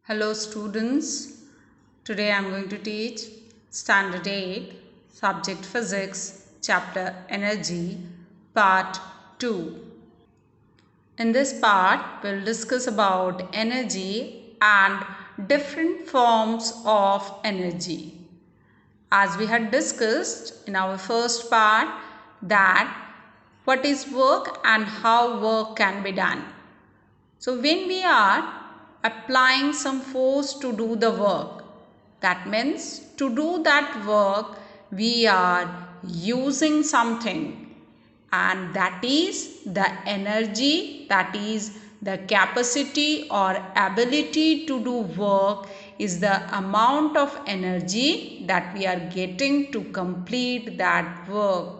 Hello students, today I am going to teach Standard 8, Subject Physics, Chapter Energy, Part 2. In this part, we'll discuss about energy and different forms of energy. As we had discussed in our first part that what is work and how work can be done. So when we are applying some force to do the work, that means to do that work we are using something, and that is the energy, that is the capacity or ability to do work is the amount of energy that we are getting to complete that work,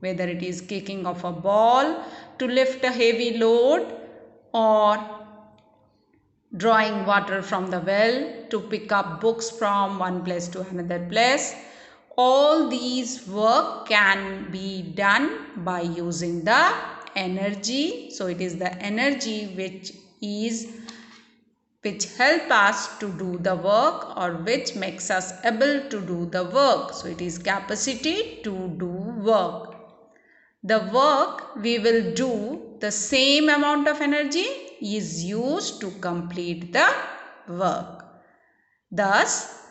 whether it is kicking of a ball to lift a heavy load or drawing water from the well to pick up books from one place to another place. All these work can be done by using the energy. So it is the energy which help us to do the work or which makes us able to do the work. So it is capacity to do work. The work we will do, the same amount of energy is used to complete the work. Thus,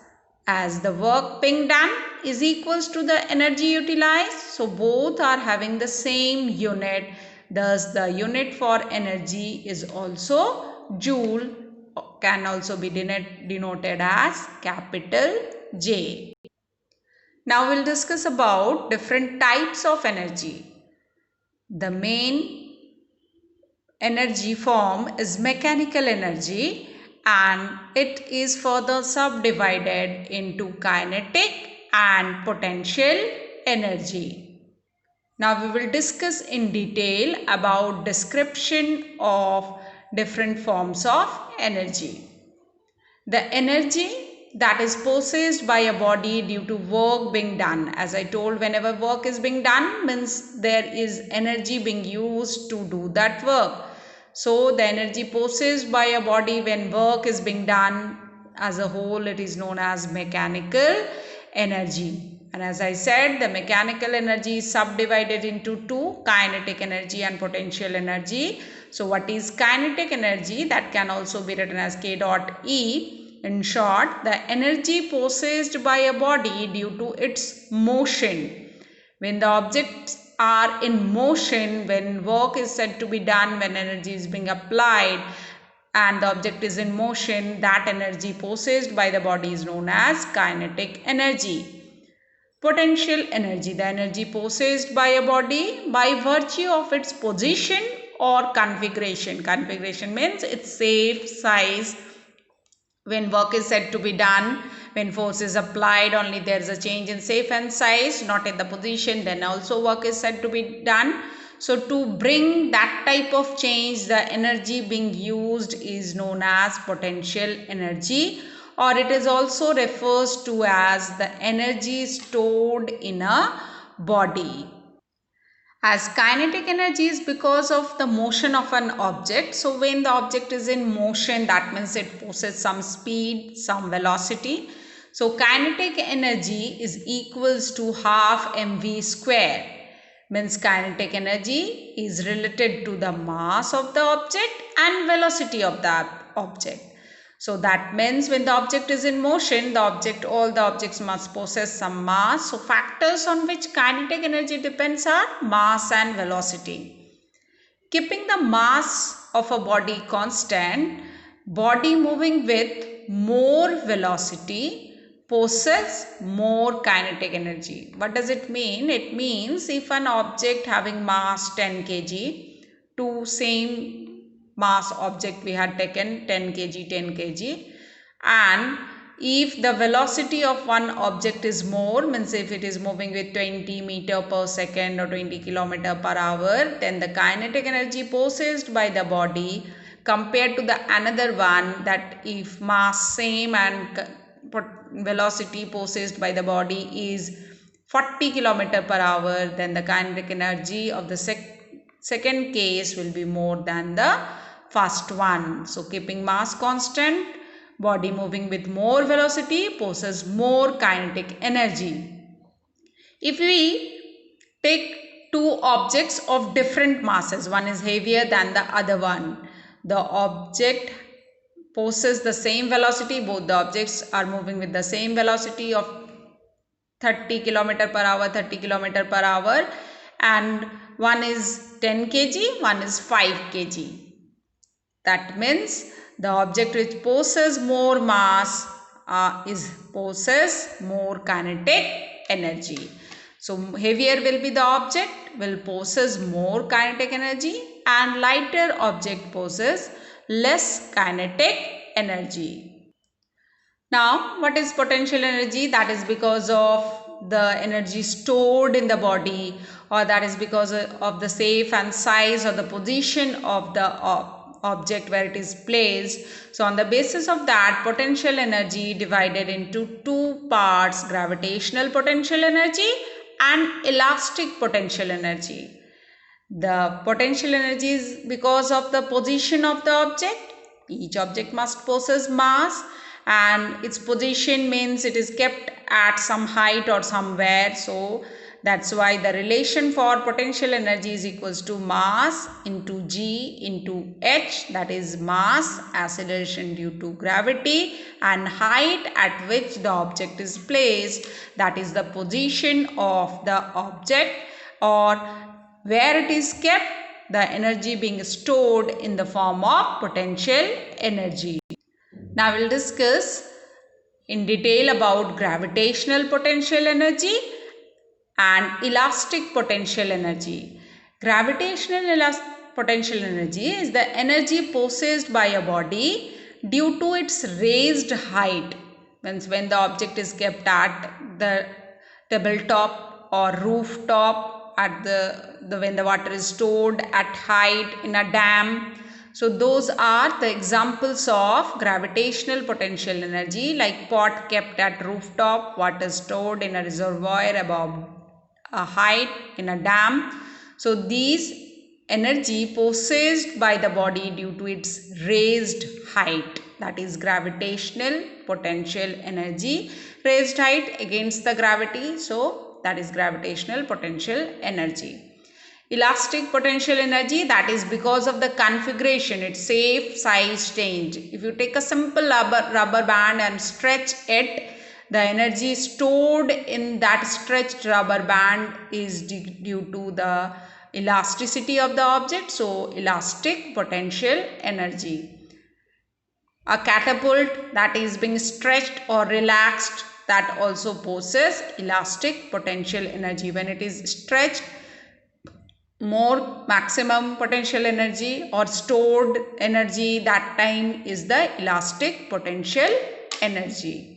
as the work being done is equals to the energy utilized, so both are having the same unit. Thus, the unit for energy is also joule, can also be denoted as capital J. Now we'll discuss about different types of energy. The main energy form is mechanical energy, and it is further subdivided into kinetic and potential energy. Now we will discuss in detail about description of different forms of energy. The energy that is possessed by a body due to work being done. As I told, whenever work is being done means there is energy being used to do that work. So the energy possessed by a body when work is being done as a whole, it is known as mechanical energy. And as I said, the mechanical energy is subdivided into two, kinetic energy and potential energy. So what is kinetic energy? That can also be written as K dot E. In short, the energy possessed by a body due to its motion. When the objects are in motion, when work is said to be done, when energy is being applied and the object is in motion, that energy possessed by the body is known as kinetic energy. Potential energy, the energy possessed by a body by virtue of its position or configuration. Configuration means its shape, size. When work is said to be done, when force is applied, only there is a change in shape and size, not in the position, then also work is said to be done. So to bring that type of change, the energy being used is known as potential energy, or it is also refers to as the energy stored in a body. As kinetic energy is because of the motion of an object. So when the object is in motion, that means it possesses some speed, some velocity. So kinetic energy is equals to half mv square. Means kinetic energy is related to the mass of the object and velocity of the object. So that means when the object is in motion, all the objects must possess some mass. So factors on which kinetic energy depends are mass and velocity. Keeping the mass of a body constant, body moving with more velocity possess more kinetic energy. What does it mean? It means if an object having mass 10 kg, two same mass object we had taken 10 kg 10 kg, and if the velocity of one object is more, means if it is moving with 20 meter per second or 20 kilometer per hour, then the kinetic energy possessed by the body compared to the another one, that if mass same and velocity possessed by the body is 40 kilometer per hour, then the kinetic energy of the second case will be more than the first one. So keeping mass constant, Body moving with more velocity possesses more kinetic energy. If we take two objects of different masses, one is heavier than the other one, the object possesses the same velocity, both the objects are moving with the same velocity of 30 km per hour, 30 km per hour, and one is 10 kg, one is 5 kg. That means the object which possesses more mass possesses more kinetic energy. So heavier will be the object, will possess more kinetic energy, and lighter object possesses less kinetic energy. Now, what is potential energy? That is because of the energy stored in the body, or that is because of the shape and size or the position of the object where it is placed. So on the basis of that, potential energy divided into two parts: gravitational potential energy and elastic potential energy. The potential energy is because of the position of the object. Each object must possess mass, and its position means it is kept at some height or somewhere. So that's why the relation for potential energy is equals to mass into G into H, that is mass, acceleration due to gravity, and height at which the object is placed, that is the position of the object or where it is kept, the energy being stored in the form of potential energy. Now we'll discuss in detail about gravitational potential energy and elastic potential energy. Gravitational potential energy is the energy possessed by a body due to its raised height. Means when the object is kept at the tabletop or rooftop, at when the water is stored at height in a dam. So those are the examples of gravitational potential energy, like pot kept at rooftop, water stored in a reservoir above a height in a dam. So these energy possessed by the body due to its raised height, that is gravitational potential energy, raised height against the gravity, so that is gravitational potential energy. Elastic potential energy, that is because of the configuration, its shape, size change. If you take a simple rubber band and stretch it, the energy stored in that stretched rubber band is due to the elasticity of the object, so elastic potential energy. A catapult that is being stretched or relaxed, that also possesses elastic potential energy. When it is stretched, more maximum potential energy or stored energy, that time is the elastic potential energy.